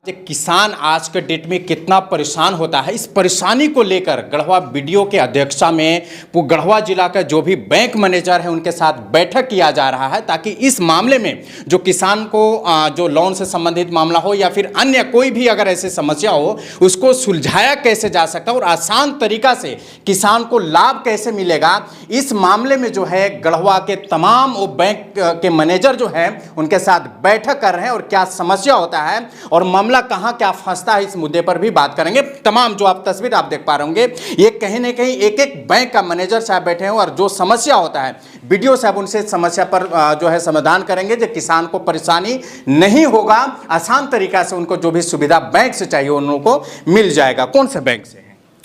किसान आज के डेट में कितना परेशान होता है, इस परेशानी को लेकर गढ़वा बीडीओ के अध्यक्षता में गढ़वा जिला का जो भी बैंक मैनेजर है उनके साथ बैठक किया जा रहा है, ताकि इस मामले में जो किसान को जो लोन से संबंधित मामला हो या फिर अन्य कोई भी अगर ऐसी समस्या हो उसको सुलझाया कैसे जा सकता है और आसान तरीका से किसान को लाभ कैसे मिलेगा। इस मामले में जो है गढ़वा के तमाम वो बैंक के मैनेजर जो है उनके साथ बैठक कर रहे हैं और क्या समस्या होता है और मामला कहां क्या फंसता है, इस मुद्दे पर भी बात करेंगे। तमाम जो आप तस्वीर आप देख पा रहे होंगे, ये कहीं ना कहीं एक एक बैंक का मैनेजर साहब बैठे हैं और जो समस्या होता है बीडीओ साहब उनसे समस्या पर जो है समाधान करेंगे, जो किसान को परेशानी नहीं होगा, आसान तरीका से उनको जो भी सुविधा बैंक से चाहिए उन लोगों को मिल जाएगा। कौन से बैंक से?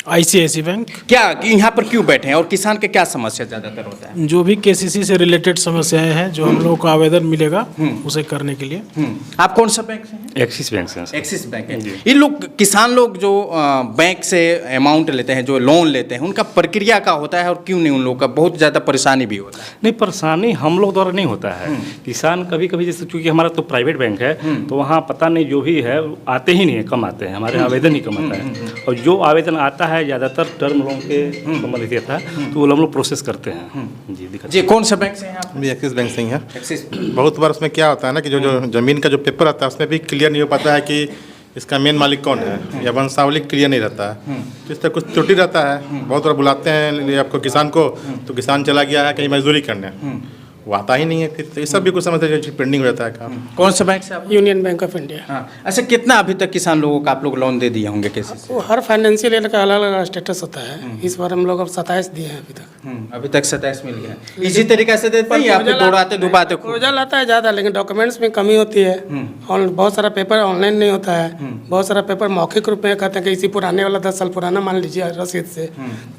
ICICI bank. क्या यहाँ पर क्यों बैठे हैं और किसान के क्या समस्या ज्यादातर होता है? जो भी केसीसी से रिलेटेड समस्याएं हैं जो हम लोगों को आवेदन मिलेगा उसे करने के लिए। आप कौन सा बैंक से हैं? एक्सिस बैंक से। एक्सिस बैंक है। ये लोग किसान लोग जो बैंक से अमाउंट लेते हैं, जो लोन लेते हैं, उनका प्रक्रिया क्या होता है और क्यों नहीं उन लोग का बहुत ज़्यादा परेशानी भी होता है? नहीं, परेशानी हम लोग द्वारा नहीं होता है। किसान कभी कभी जैसे चूँकि हमारा तो प्राइवेट बैंक है तो वहाँ पता नहीं जो भी है आते ही नहीं है, कम आते हैं, हमारे आवेदन ही कम आता है। और जो आवेदन आता है ज़्यादातर टर्म लोन के संबंधित था तो वो हम लोग प्रोसेस करते हैं। जी दिक्कत जी। कौन सा बैंक से हैं आप? भी एक्सिस बैंक से ही है। एक्सिस। बहुत बार उसमें क्या होता है ना कि जो ज़मीन का जो पेपर आता है उसमें भी क्लियर नहीं हो पाता है कि इसका मेन मालिक कौन है या वंशावली क्लियर नहीं रहता है, तो इस तरह कुछ त्रुटि रहता है। बहुत बार बुलाते हैं आपको किसान को तो किसान चला गया है कहीं मजदूरी करने, वो आता ही नहीं है, फिर तो ये सब भी कुछ समझते हैं पेंडिंग हो जाता है काम। कौन सा बैंक से आप? Union bank of India. हाँ। अच्छा, कितना अभी तक किसान लोगों को आप लोग लोन दे दिए होंगे कैसे? वो हर फाइनेंशियल ईयर का अलग अलग स्टेटस होता है। इस बार हम लोग अब 27 दिए हैं अभी तक। अभी तक 27 मिल गया। इसी तरीके से देते हैं या फिर दौड़ाते दुबाते? प्रपोजल आता है ज़्यादा, लेकिन डॉक्यूमेंट्स में कमी होती है और बहुत सारा पेपर ऑनलाइन नहीं होता है। बहुत सारा पेपर मौखिक रूप में कहते हैं कि इसी पुराने वाला 10 साल पुराना मान लीजिए रसीद से।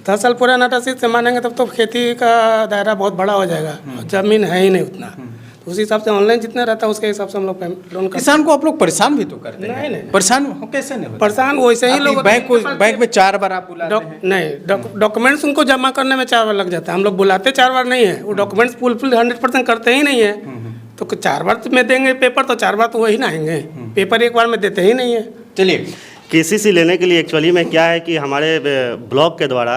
10 साल पुराना रसीद से मानेंगे तब तो खेती का दायरा बहुत बड़ा हो जाएगा, जमीन है ही नहीं उतना। तो उस हिसाब से ऑनलाइन जितना रहता है उसके हिसाब से हम लोग लोन। किसान को आप लोग परेशान भी तो करते हैं? नहीं। परेशान हो कैसे नहीं होते? परेशान वैसे ही लोग बैंक में 4 बार आप बुलाते हैं? नहीं, डॉक्यूमेंट्स उनको जमा करने में 4 बार लग जाता है। हम लोग बुलाते 4 बार नहीं है, वो डॉक्यूमेंट्स फुल 100% करते ही नहीं है। तो 4 बार में देंगे पेपर तो 4 बार तो वही ना आएंगे, पेपर एक बार में देते ही नहीं है। चलिए, केसीसी लेने के लिए एक्चुअली में क्या है कि हमारे ब्लॉक के द्वारा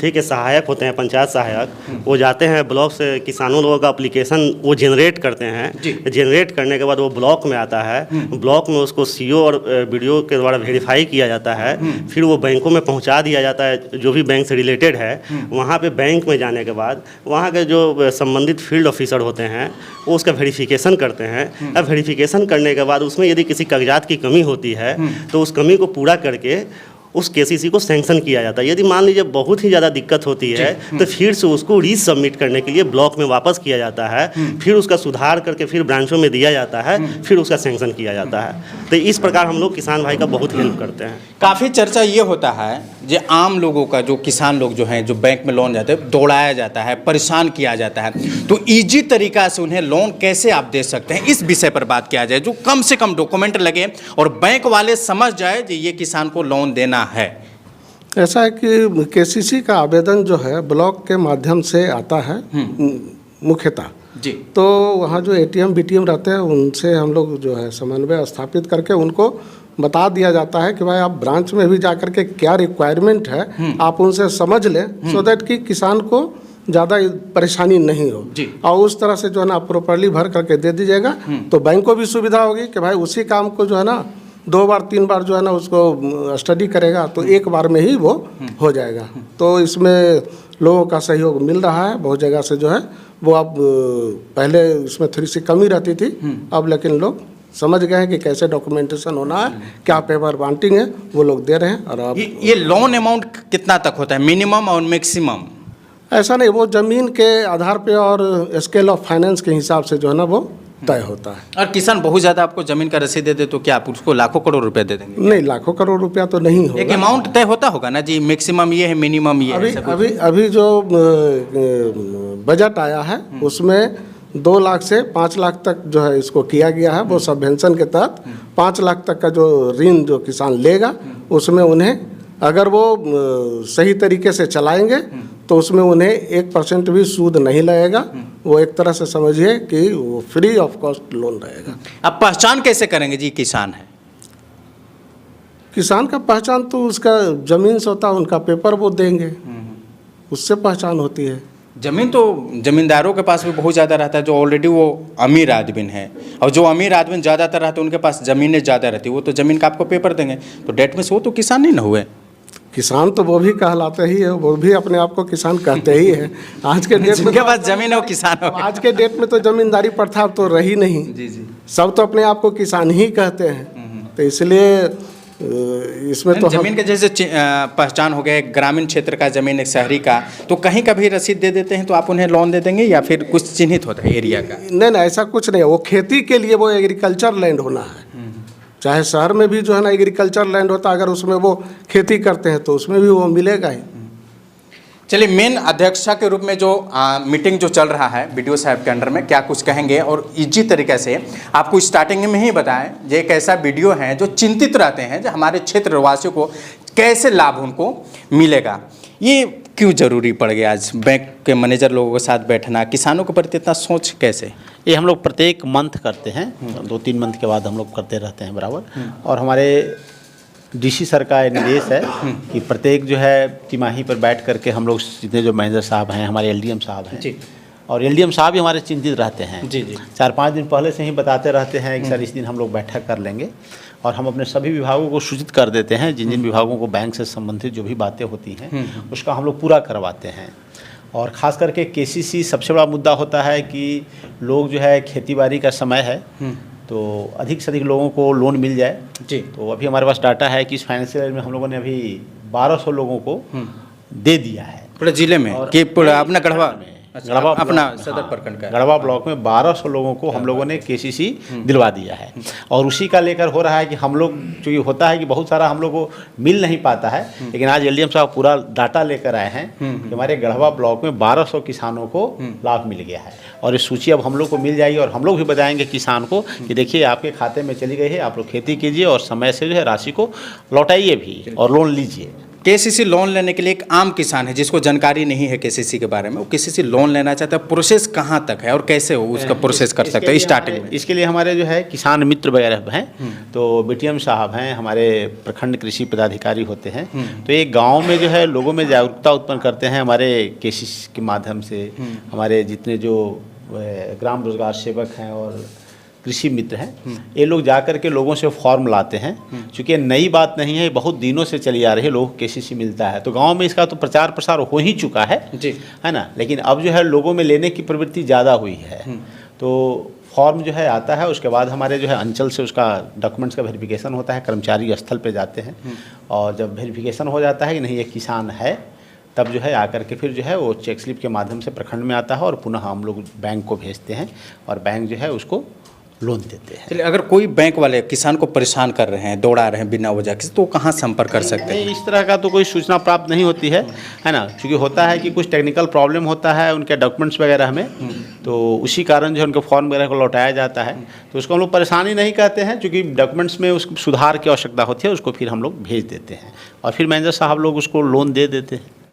ठीक है सहायक होते हैं, पंचायत सहायक, वो जाते हैं ब्लॉक से किसानों लोगों का एप्लीकेशन वो जनरेट करते हैं। जनरेट करने के बाद वो ब्लॉक में आता है, ब्लॉक में उसको सीओ और बीडीओ के द्वारा वेरीफाई किया जाता है, फिर वो बैंकों में पहुंचा दिया जाता है जो भी बैंक से रिलेटेड है। वहाँ पे बैंक में जाने के बाद वहाँ के जो संबंधित फील्ड ऑफिसर होते हैं वो उसका वेरिफिकेशन करते हैं। अब वेरिफिकेशन करने के बाद उसमें यदि किसी कागजात की कमी होती है तो उस कमी को पूरा करके उस केसीसी को सैंक्शन किया जाता है। यदि मान लीजिए बहुत ही ज़्यादा दिक्कत होती है तो फिर से उसको रीसबमिट करने के लिए ब्लॉक में वापस किया जाता है, फिर उसका सुधार करके फिर ब्रांचों में दिया जाता है, फिर उसका सैंक्शन किया जाता है। तो इस प्रकार हम लोग किसान भाई का बहुत हेल्प करते हैं। काफ़ी चर्चा ये होता है जो आम लोगों का, जो किसान लोग जो हैं जो बैंक में लोन जाते हैं, दौड़ाया जाता है, परेशान किया जाता है, तो ईजी तरीका से उन्हें लोन कैसे आप दे सकते हैं, इस विषय पर बात किया जाए, जो कम से कम डॉक्यूमेंट लगे और बैंक वाले समझ जाए कि ये किसान को लोन देना है। ऐसा है कि केसीसी का आवेदन जो है ब्लॉक के माध्यम से आता है मुख्यतः जी। तो वहाँ जो एटीएम बीटीएम रहते हैं उनसे हम लोग जो है समन्वय स्थापित करके उनको बता दिया जाता है कि भाई आप ब्रांच में भी जा कर के क्या रिक्वायरमेंट है आप उनसे समझ लें, सो दैट कि किसान को ज़्यादा परेशानी नहीं हो जी। और उस तरह से जो है ना प्रॉपरली भर करके दे दीजिएगा तो बैंक को भी सुविधा होगी कि भाई उसी काम को जो है ना 2 बार 3 बार जो है ना उसको स्टडी करेगा तो एक बार में ही वो हो जाएगा। तो इसमें लोगों का सहयोग मिल रहा है बहुत जगह से जो है वो। अब पहले इसमें थोड़ी सी कमी रहती थी, अब लेकिन लोग समझ गए हैं कि कैसे डॉक्यूमेंटेशन होना है, क्या पेपर बांटिंग है, वो लोग दे रहे हैं। और अब ये लोन अमाउंट कितना तक होता है, मिनिमम और मैक्सिमम? ऐसा नहीं, वो ज़मीन के आधार पे और स्केल ऑफ फाइनेंस के हिसाब से जो है ना वो तय होता है। और किसान बहुत ज़्यादा आपको ज़मीन का रसीद दे दे तो क्या आप उसको लाखों करोड़ रुपए दे देंगे? नहीं, लाखों करोड़ रुपया तो नहीं होगा। एक अमाउंट तय होता होगा ना जी, मैक्सिमम ये है, मिनिमम ये है। अभी जो बजट आया है उसमें 2 लाख से 5 लाख तक जो है इसको किया गया है। वो सबवेंशन के तहत 5 लाख तक का जो ऋण जो किसान लेगा उसमें उन्हें अगर वो सही तरीके से चलाएंगे तो उसमें उन्हें 1% भी सूद नहीं लगेगा। वो एक तरह से समझिए कि वो फ्री ऑफ कॉस्ट लोन रहेगा। आप पहचान कैसे करेंगे जी किसान है? किसान का पहचान तो उसका ज़मीन से होता है, उनका पेपर वो देंगे, उससे पहचान होती है। जमीन तो जमींदारों के पास भी बहुत ज़्यादा रहता है, जो ऑलरेडी वो अमीर आदमी है, और जो अमीर आदमी ज़्यादातर रहते हैं उनके पास ज़मीनें ज़्यादा रहती है, वो तो ज़मीन का आपको पेपर देंगे। तो डेट में से वो तो किसान नहीं ना हुए। किसान तो वो भी कहलाते ही है, वो भी अपने आप को किसान कहते ही है। आज के डेट में जिनके पास जमीन है वो किसान हो गए। आज के डेट में तो जमींदारी प्रथा तो रही नहीं। जी। सब तो अपने आप को किसान ही कहते हैं। तो इसलिए इसमें तो जमीन के जैसे पहचान हो गया, ग्रामीण क्षेत्र का जमीन, एक शहरी का, तो कहीं का भी रसीद दे देते हैं तो आप उन्हें लोन दे देंगे, या फिर कुछ चिन्हित होता है एरिया का? नहीं, ऐसा कुछ नहीं है। वो खेती के लिए वो एग्रीकल्चर लैंड होना है। चाहे शहर में भी जो है ना एग्रीकल्चर लैंड होता है, अगर उसमें वो खेती करते हैं तो उसमें भी वो मिलेगा ही। चलिए, मेन अध्यक्षा के रूप में जो मीटिंग जो चल रहा है बीडीओ साहब के अंडर में, क्या कुछ कहेंगे? और इजी तरीके से आपको स्टार्टिंग में ही बताएं, ये एक ऐसा बीडीओ है जो चिंतित रहते हैं जो हमारे क्षेत्र वासियों को कैसे लाभ उनको मिलेगा। ये क्यों जरूरी पड़ गया आज बैंक के मैनेजर लोगों के साथ बैठना, किसानों के प्रति इतना सोच कैसे? ये हम लोग प्रत्येक मंथ करते हैं, 2-3 मंथ के बाद हम लोग करते रहते हैं बराबर। और हमारे डीसी सर का निर्देश है कि प्रत्येक जो है तिमाही पर बैठ करके हम लोग जितने जो मैनेजर साहब हैं, हमारे एलडीएम साहब हैं जी, और एलडीएम साहब भी हमारे चिंतित रहते हैं। जी। 4-5 दिन पहले से ही बताते रहते हैं कि सर इस दिन हम लोग बैठक कर लेंगे, और हम अपने सभी विभागों को सूचित कर देते हैं। जिन जिन विभागों को बैंक से संबंधित जो भी बातें होती हैं उसका हम लोग पूरा करवाते हैं। और ख़ास करके केसीसी सबसे बड़ा मुद्दा होता है कि लोग जो है खेती-बाड़ी का समय है तो अधिक से अधिक लोगों को लोन मिल जाए। जी। तो अभी हमारे पास डाटा है कि इस फाइनेंशियल ईयर में हम लोगों ने अभी 1200 लोगों को दे दिया है पूरे जिले में कि पूरा अपना गढ़वा गढ़वा अपना ब्लॉक- सदर प्रखंड का गढ़वा ब्लॉक में 1200 लोगों को हम लोगों ने केसीसी दिलवा दिया है। और उसी का लेकर हो रहा है कि हम लोग, चूँकि होता है कि बहुत सारा हम लोग को मिल नहीं पाता है, लेकिन आज एलडीएम साहब पूरा डाटा लेकर आए हैं कि हमारे गढ़वा ब्लॉक में 1200 किसानों को लाभ मिल गया है। और इस सूची अब हम लोग को मिल जाएगी, और हम लोग भी बताएंगे किसान को कि देखिए आपके खाते में चली गई है, आप लोग खेती कीजिए और समय से जो है राशि को लौटाइए भी और लोन लीजिए। केसीसी लोन लेने के लिए एक आम किसान है जिसको जानकारी नहीं है केसीसी के बारे में, वो केसीसी लोन लेना चाहता है, प्रोसेस कहाँ तक है और कैसे वो उसका प्रोसेस कर सकता है स्टार्टिंग में? इसके लिए हमारे जो है किसान मित्र वगैरह हैं, तो बीटीएम साहब हैं, हमारे प्रखंड कृषि पदाधिकारी होते हैं। तो एक गांव में जो है लोगों में जागरूकता उत्पन्न करते हैं हमारे केसीसी के माध्यम से। हमारे जितने जो ग्राम रोजगार सेवक हैं और कृषि मित्र हैं, ये लोग जाकर के लोगों से फॉर्म लाते हैं। चूँकि नई बात नहीं है, बहुत दिनों से चली आ रही है, लोगों को केसीसी मिलता है, तो गांव में इसका तो प्रचार प्रसार हो ही चुका है जी, है ना। लेकिन अब जो है लोगों में लेने की प्रवृत्ति ज़्यादा हुई है। तो फॉर्म जो है आता है, उसके बाद हमारे जो है अंचल से उसका डॉक्यूमेंट्स का वेरिफिकेशन होता है, कर्मचारी स्थल पे जाते हैं, और जब वेरिफिकेशन हो जाता है कि नहीं ये किसान है, तब जो है आकर के फिर जो है वो चेक स्लिप के माध्यम से प्रखंड में आता है, और पुनः हम लोग बैंक को भेजते हैं, और बैंक जो है उसको लोन देते हैं। चलिए, अगर कोई बैंक वाले किसान को परेशान कर रहे हैं, दौड़ा रहे हैं बिना वजह के, तो कहाँ संपर्क कर सकते हैं? नहीं, इस तरह का तो कोई सूचना प्राप्त नहीं होती है ना। क्योंकि होता है कि कुछ टेक्निकल प्रॉब्लम होता है उनके डॉक्यूमेंट्स वगैरह में, तो उसी कारण जो है उनके फॉर्म वगैरह को लौटाया जाता है। तो उसको हम लोग परेशानी नहीं कहते हैं, क्योंकि डॉक्यूमेंट्स में उस सुधार की आवश्यकता होती है, उसको फिर हम लोग भेज देते हैं, और फिर मैनेजर साहब लोग उसको लोन दे देते हैं।